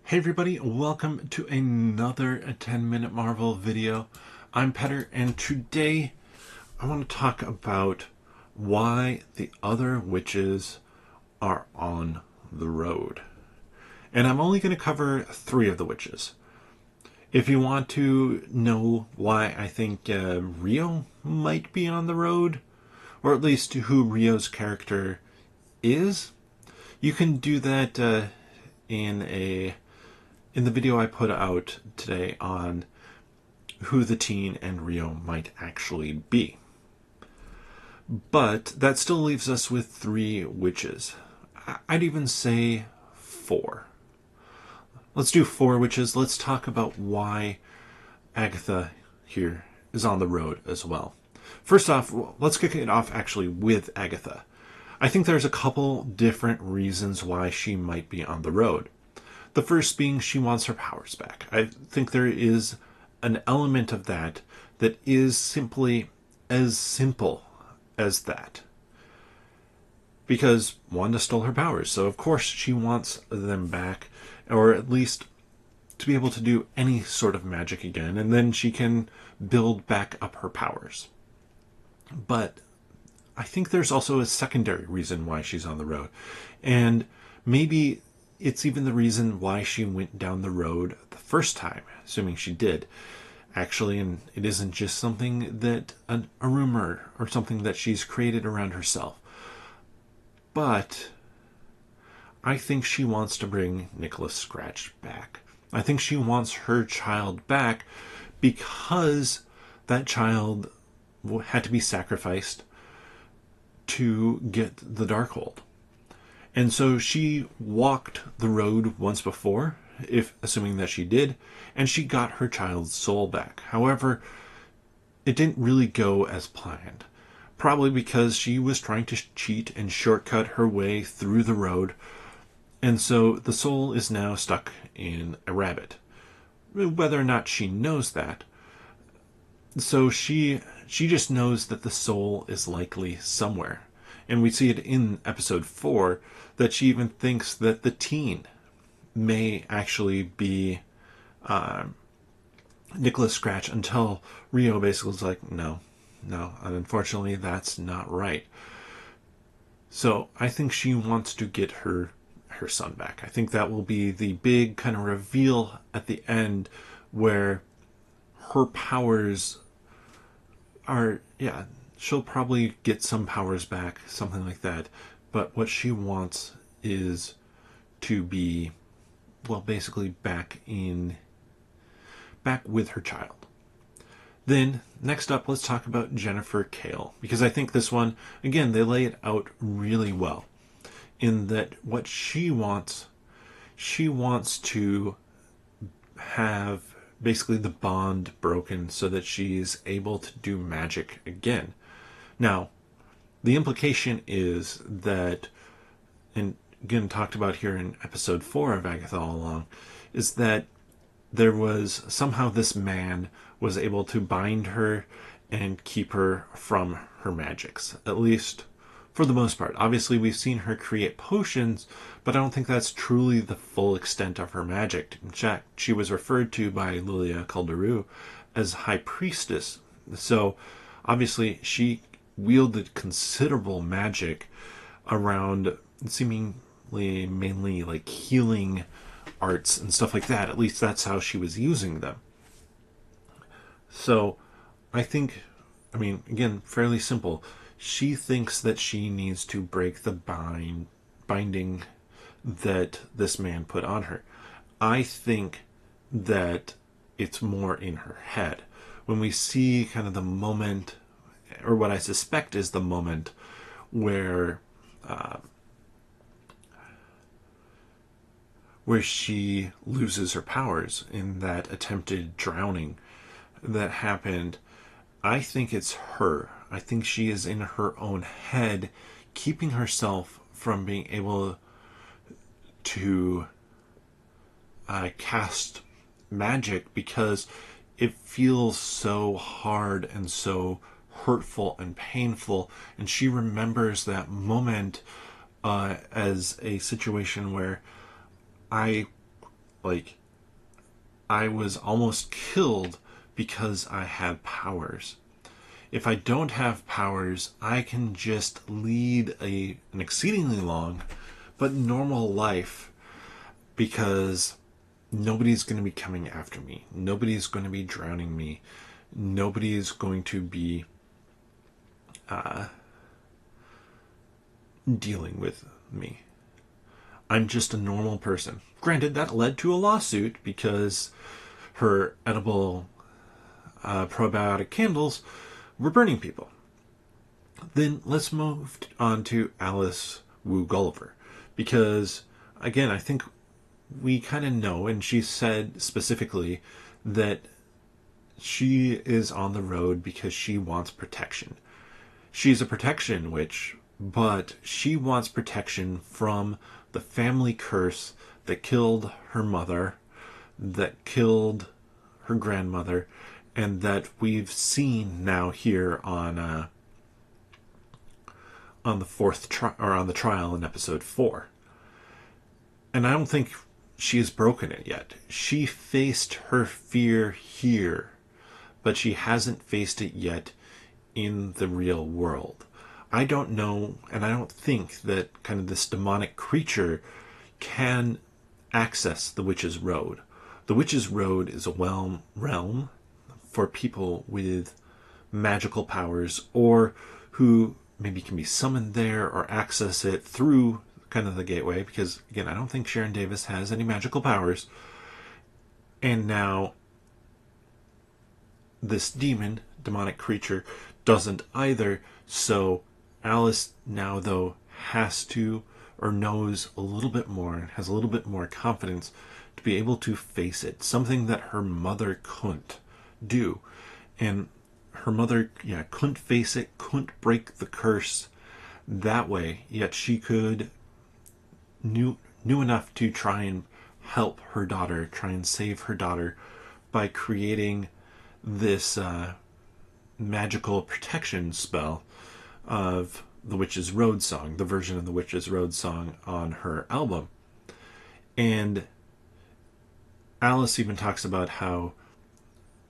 Hey everybody, welcome to another 10-minute Marvel video. I'm Petter, and today I want to talk about why the other witches are on the road. And I'm only going to cover 3 of the witches. If you want to know why I think Rio might be on the road, or at least who Rio's character is, you can do that in the video I put out today on who the teen and Rio might actually be. But that still leaves us with 3 witches. I'd even say 4. Let's do 4 witches. Let's talk about why Agatha here is on the road as well. First off, let's kick it off actually with Agatha. I think there's a couple different reasons why she might be on the road. The first being she wants her powers back. I think there is an element of that that is simply as simple as that. Because Wanda stole her powers, so of course she wants them back, or at least to be able to do any sort of magic again, and then she can build back up her powers. But I think there's also a secondary reason why she's on the road. And maybe it's even the reason why she went down the road the first time, assuming she did. Actually, and it isn't just something that a rumor or something that she's created around herself. But I think she wants to bring Nicholas Scratch back. I think she wants her child back because that child had to be sacrificed to get the Darkhold. And so she walked the road once before, if assuming that she did, and she got her child's soul back. However, it didn't really go as planned. Probably because she was trying to cheat and shortcut her way through the road, and so the soul is now stuck in a rabbit. Whether or not she knows that. So she just knows that the soul is likely somewhere. And we see it in episode 4 that she even thinks that the teen may actually be Nicholas Scratch, until Rio basically is like, no, unfortunately that's not right. So I think she wants to get her son back. I think that will be the big kind of reveal at the end, where her powers are, she'll probably get some powers back, something like that. But what she wants is to be, well, basically back with her child. Then, next up, let's talk about Jennifer Kale. Because I think this one, again, they lay it out really well. In that what she wants to have basically the bond broken so that she's able to do magic again. Now, the implication is that, and again talked about here in episode 4 of Agatha All Along, is that there was somehow this man was able to bind her and keep her from her magics, at least for the most part. Obviously, we've seen her create potions, but I don't think that's truly the full extent of her magic. In fact, she was referred to by Lilia Calderu as High Priestess. So, obviously, she wielded considerable magic around seemingly mainly like healing arts and stuff like that. At least that's how she was using them. So, I think, again, fairly simple. She thinks that she needs to break the binding that this man put on her. I think that it's more in her head. When we see kind of the moment, or what I suspect is the moment, where she loses her powers in that attempted drowning that happened, I think it's her. I think she is in her own head, keeping herself from being able to cast magic because it feels so hard and so hurtful and painful. And she remembers that moment as a situation where I like, I was almost killed because I have powers. If I don't have powers, I can just lead an exceedingly long but normal life because nobody's going to be coming after me. Nobody's going to be drowning me. Nobody's going to be dealing with me. I'm just a normal person. Granted, that led to a lawsuit because her edible probiotic candles were burning people. Then let's move on to Alice Wu Gulliver. Because, again, I think we kind of know, and she said specifically that she is on the road because she wants protection. She's a protection witch, but she wants protection from the family curse that killed her mother, that killed her grandmother, and that we've seen now here on the on the trial in episode 4. And I don't think she has broken it yet. She faced her fear here, but she hasn't faced it yet in the real world. I don't know, and I don't think that kind of this demonic creature can access the Witch's Road. The Witch's Road is a realm for people with magical powers, or who maybe can be summoned there or access it through kind of the gateway, because again, I don't think Sharon Davis has any magical powers. And now this demonic creature, doesn't either. So Alice now, though, has to, or knows a little bit more, has a little bit more confidence to be able to face it. Something that her mother couldn't do. And her mother, couldn't face it, couldn't break the curse that way. Yet she knew enough to try and help her daughter, try and save her daughter by creating this magical protection spell of the Witch's Road song, the version of the Witch's Road song on her album. And Alice even talks about how,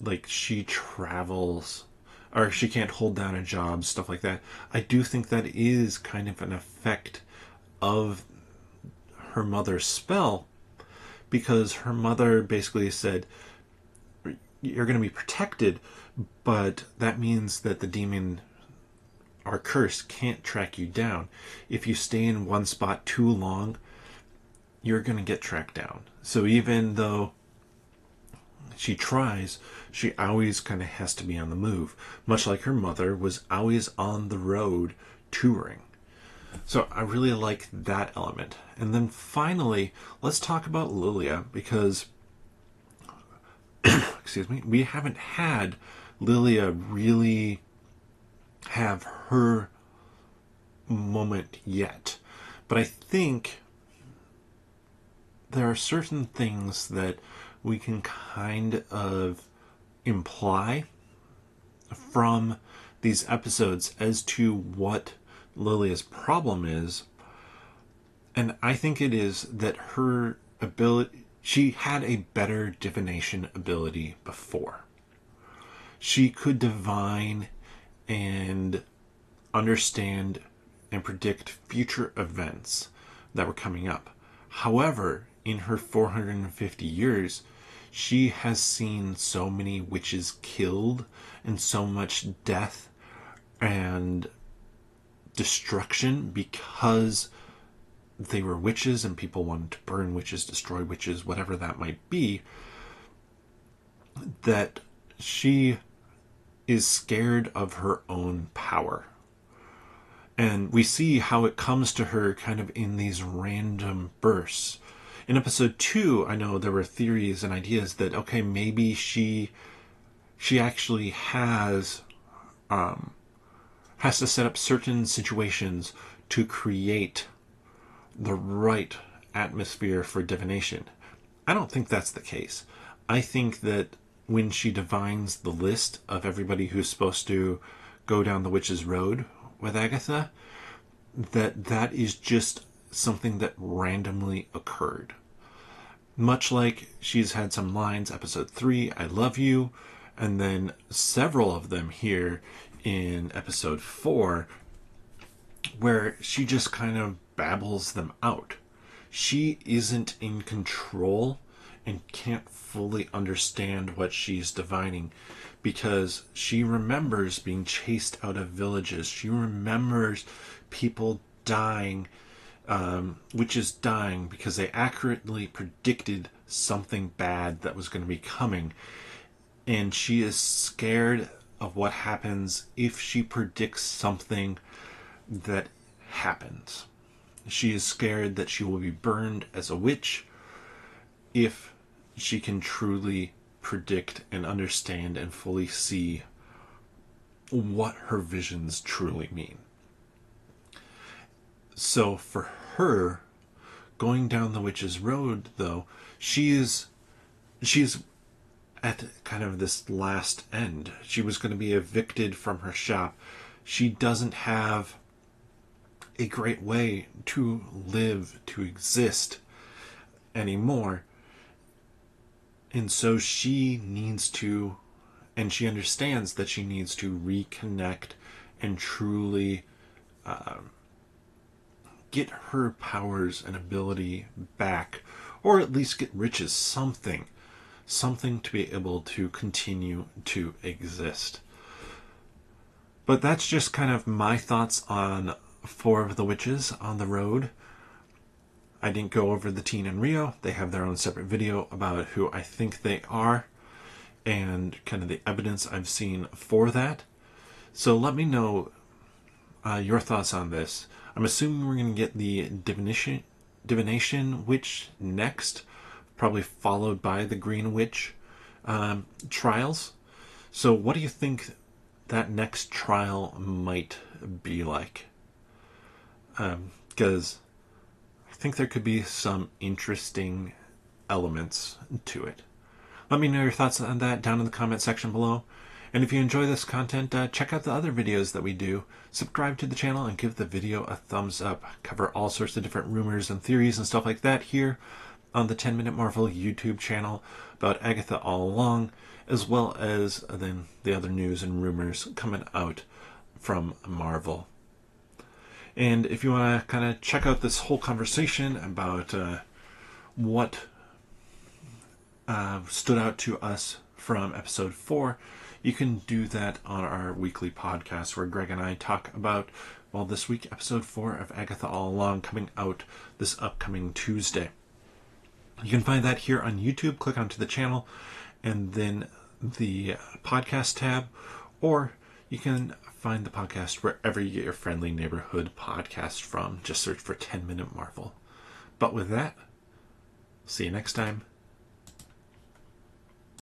like, she travels, or she can't hold down a job, stuff like that. I do think that is kind of an effect of her mother's spell, because her mother basically said, you're going to be protected, but that means that the demon or curse can't track you down. If you stay in one spot too long, you're going to get tracked down. So even though she tries, she always kind of has to be on the move, much like her mother was always on the road touring. So I really like that element. And then finally, let's talk about Lilia, because excuse me, we haven't had Lilia really have her moment yet. But I think there are certain things that we can kind of imply from these episodes as to what Lilia's problem is. And I think it is that her ability, she had a better divination ability before. She could divine and understand and predict future events that were coming up. However, in her 450 years, she has seen so many witches killed and so much death and destruction because they were witches and people wanted to burn witches, destroy witches, whatever that might be, that she is scared of her own power. And we see how it comes to her kind of in these random bursts. In episode 2, I know there were theories and ideas that, okay, maybe she actually has to set up certain situations to create the right atmosphere for divination. I don't think that's the case. I think that when she divines the list of everybody who's supposed to go down the witch's road with Agatha, that is just something that randomly occurred. Much like she's had some lines, episode 3, I love you, and then several of them here in episode 4, where she just kind of babbles them out. She isn't in control and can't fully understand what she's divining, because she remembers being chased out of villages. She remembers people dying, witches dying, because they accurately predicted something bad that was going to be coming. And she is scared of what happens if she predicts something that happens. She is scared that she will be burned as a witch if she can truly predict and understand and fully see what her visions truly mean. So for her, going down the witch's road, though, she's at kind of this last end. She was going to be evicted from her shop. She doesn't have a great way to live, to exist anymore. And so she needs to, and she understands that she needs to reconnect and truly get her powers and ability back, or at least get riches, something to be able to continue to exist. But that's just kind of my thoughts on 4 of the witches on the road. I didn't go over the teen and Rio. They have their own separate video about who I think they are and kind of the evidence I've seen for that. So let me know your thoughts on this. I'm assuming we're going to get the divination witch next, probably followed by the green witch trials. So what do you think that next trial might be like? Because I think there could be some interesting elements to it. Let me know your thoughts on that down in the comment section below. And if you enjoy this content, check out the other videos that we do. Subscribe to the channel and give the video a thumbs up. Cover all sorts of different rumors and theories and stuff like that here on the 10 Minute Marvel YouTube channel about Agatha All Along, as well as then the other news and rumors coming out from Marvel. And if you want to kind of check out this whole conversation about what stood out to us from episode 4, you can do that on our weekly podcast where Greg and I talk about, well, this week, episode 4 of Agatha All Along, coming out this upcoming Tuesday. You can find that here on YouTube. Click onto the channel and then the podcast tab, or you can find the podcast wherever you get your friendly neighborhood podcast from. Just search for 10 Minute Marvel. But with that, see you next time.